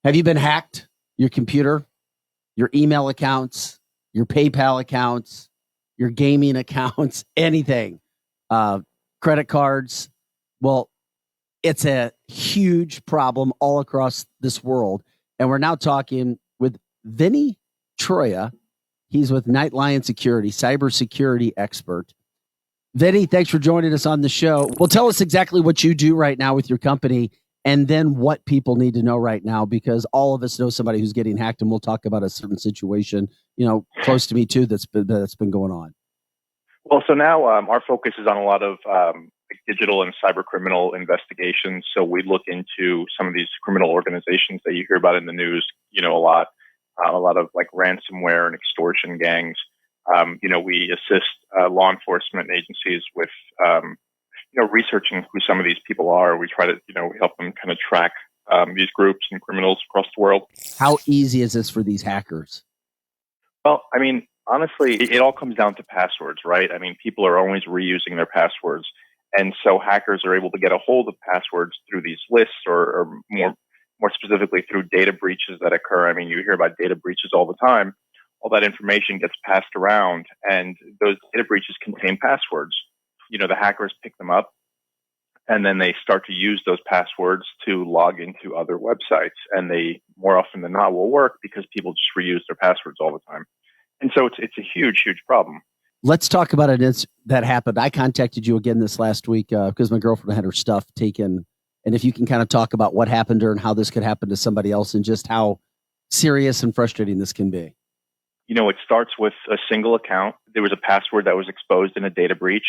Have you been hacked? Your computer, your email accounts, your PayPal accounts, your gaming accounts, anything, credit cards. Well, it's a huge problem all across this world. And we're now talking with Vinny Troia. He's with Night Lion Security, cybersecurity expert. Vinny, thanks for joining us on the show. Well, tell us exactly what you do right now with your company and then what people need to know right now, because all of us know somebody who's getting hacked, and we'll talk about a certain situation, close to me too, that's been going on. Well, so now our focus is on a lot of digital and cyber criminal investigations. So we look into some of these criminal organizations that you hear about in the news, a lot of like ransomware and extortion gangs. We assist law enforcement agencies with, researching who some of these people are. We try to, help them kind of track these groups and criminals across the world. How easy is this for these hackers? Well, I mean, honestly, it all comes down to passwords, right? I mean, people are always reusing their passwords. And so hackers are able to get a hold of passwords through these lists or more specifically through data breaches that occur. I mean, you hear about data breaches all the time. All that information gets passed around, and those data breaches contain passwords. The hackers pick them up, and then they start to use those passwords to log into other websites. And they, more often than not, will work because people just reuse their passwords all the time. And so it's a huge, huge problem. Let's talk about it that happened. I contacted you again this last week because my girlfriend had her stuff taken. And if you can kind of talk about what happened to her and how this could happen to somebody else and just how serious and frustrating this can be. It starts with a single account. There was a password that was exposed in a data breach.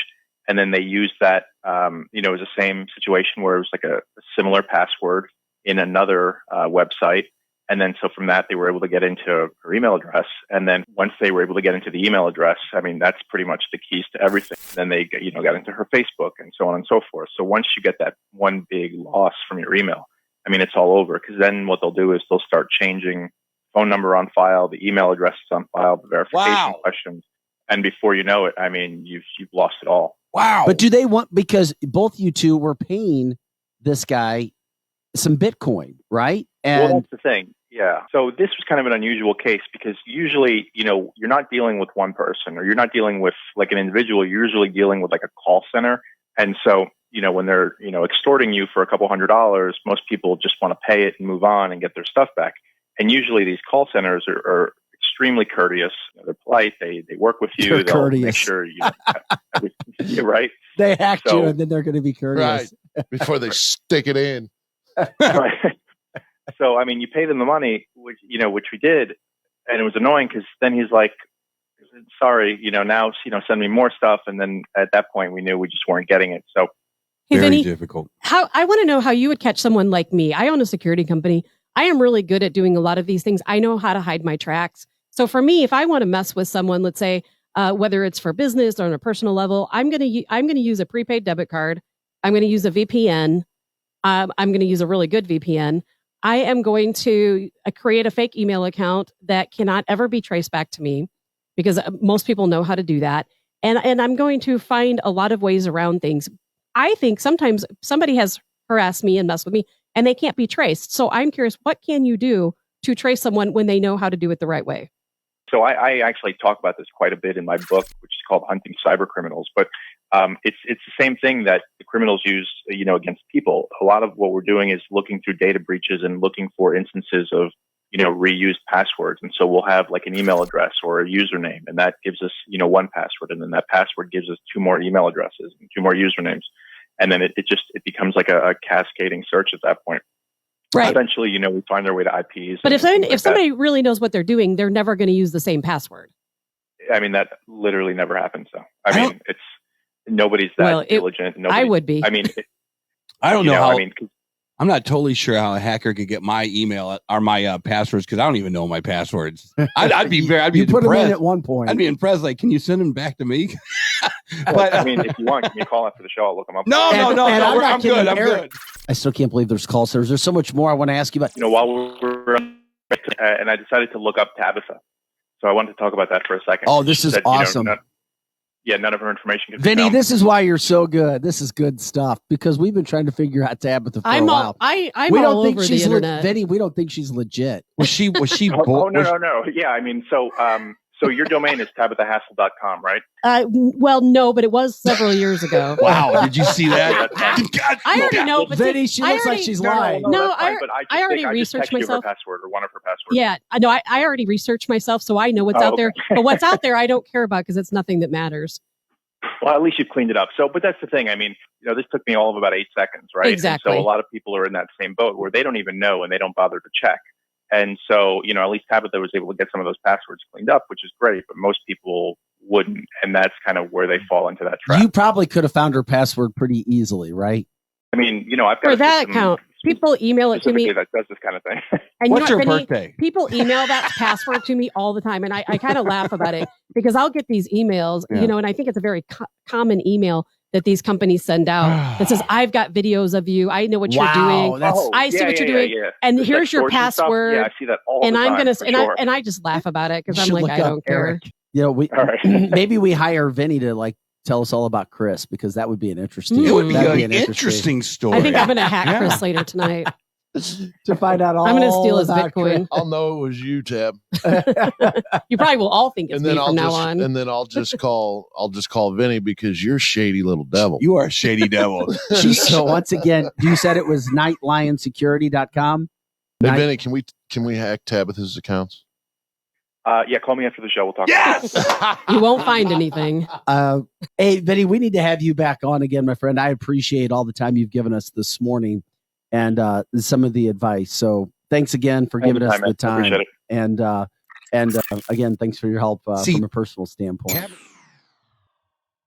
And then they used that, it was the same situation where it was like a similar password in another website. And then so from that, they were able to get into her email address. And then once they were able to get into the email address, I mean, that's pretty much the keys to everything. Then they, got into her Facebook and so on and so forth. So once you get that one big loss from your email, I mean, it's all over, because then what they'll do is they'll start changing phone number on file, the email address is on file, the verification questions. And before you know it, I mean, you've lost it all. Wow. But do they want, because both you two were paying this guy some Bitcoin, right? And well, that's the thing. Yeah. So this was kind of an unusual case because usually, you're not dealing with one person, or you're not dealing with like an individual. You're usually dealing with like a call center. And so, when they're, extorting you for a couple $100s, most people just want to pay it and move on and get their stuff back. And usually these call centers are extremely courteous. They're polite. They work with you. They're They'll courteous. Make sure you're right. They hacked you, and then they're going to be courteous. Right. Before they stick it in. Right. So, I mean, you pay them the money, which we did. And it was annoying because then he's like, sorry, now, send me more stuff. And then at that point, we knew we just weren't getting it. So hey, very Vinny, difficult. I want to know how you would catch someone like me. I own a security company. I am really good at doing a lot of these things. I know how to hide my tracks. So for me, if I want to mess with someone, let's say, whether it's for business or on a personal level, I'm going to use a prepaid debit card. I'm going to use a VPN. I'm going to use a really good VPN. I am going to create a fake email account that cannot ever be traced back to me, because most people know how to do that. And I'm going to find a lot of ways around things. I think sometimes somebody has harassed me and messed with me, and they can't be traced. So I'm curious, what can you do to trace someone when they know how to do it the right way? So I actually talk about this quite a bit in my book, which is called Hunting Cyber Criminals. But it's the same thing that the criminals use, against people. A lot of what we're doing is looking through data breaches and looking for instances of, reused passwords. And so we'll have like an email address or a username, and that gives us, one password. And then that password gives us 2 more email addresses and 2 more usernames. And then it becomes like a cascading search at that point. Right. Eventually, we find our way to IPs. But if somebody really knows what they're doing, they're never going to use the same password. I mean, that literally never happens, though. I mean, nobody's that diligent. I would be. I mean, I don't know how. I'm not totally sure how a hacker could get my email or my passwords, because I don't even know my passwords. I'd be you put them in at one point. I'd be impressed. Like, can you send them back to me? But I mean, if you want, give me a call after the show. I'll look them up. No, I'm good. I'm good. I still can't believe there's call centers. There's so much more I want to ask you about. While we're and I decided to look up Tabitha. So I wanted to talk about that for a second. Oh, this is awesome. none of her information can be Vinny, found. this is why you're so good. This is good stuff because we've been trying to figure out Tabitha for a while. I'm we all don't think over she's the internet. Vinny, we don't think she's legit. Was she? Oh, no. Yeah, I mean, so your domain is tabithahassel.com, right? Well, no, but it was several years ago. Wow, did you see that? I already know, but Vinny, she looks like she's lying. No, I already researched myself. Her password or one of her passwords. Yeah, I know. I already researched myself, so I know what's out there. But what's out there, I don't care about because it's nothing that matters. Well, at least you've cleaned it up. So, but that's the thing. I mean, this took me all of about 8 seconds, right? Exactly. And so a lot of people are in that same boat where they don't even know and they don't bother to check. And so, at least Tabitha was able to get some of those passwords cleaned up, which is great, but most people wouldn't. And that's kind of where they fall into that trap. You probably could have found her password pretty easily, right? I mean, I've got for that account. People email it to me that does this kind of thing. And what's your Vinny, birthday? People email that password to me all the time, and I kind of laugh about it because I'll get these emails, and I think it's a very common email that these companies send out that says, "I've got videos of you. I know what you're doing. I see what you're doing, and This here's your password." Yeah, I see that all and the time. I'm gonna sure. and I just laugh about it because You I'm should like, look I up don't care. Eric. Maybe we hire Vinny to tell us all about Chris because that would be an interesting. It would be that'd an interesting story. I think I'm gonna hack Chris later tonight. To find out all I'm going to steal his about Bitcoin. I'll know it was you, Tab. You probably will all think it's me from now on. And then I'll just call Vinny because you're a shady little devil. You are a shady devil. So once again, you said it was nightlionSecurity.com. Hey, Vinny, can we hack Tabitha's accounts? Yeah, call me after the show. We'll talk. Yes. You won't find anything. Hey, Vinny, we need to have you back on again, my friend. I appreciate all the time you've given us this morning and some of the advice. So thanks again for giving us the time. Appreciate it. And again, thanks for your help from a personal standpoint.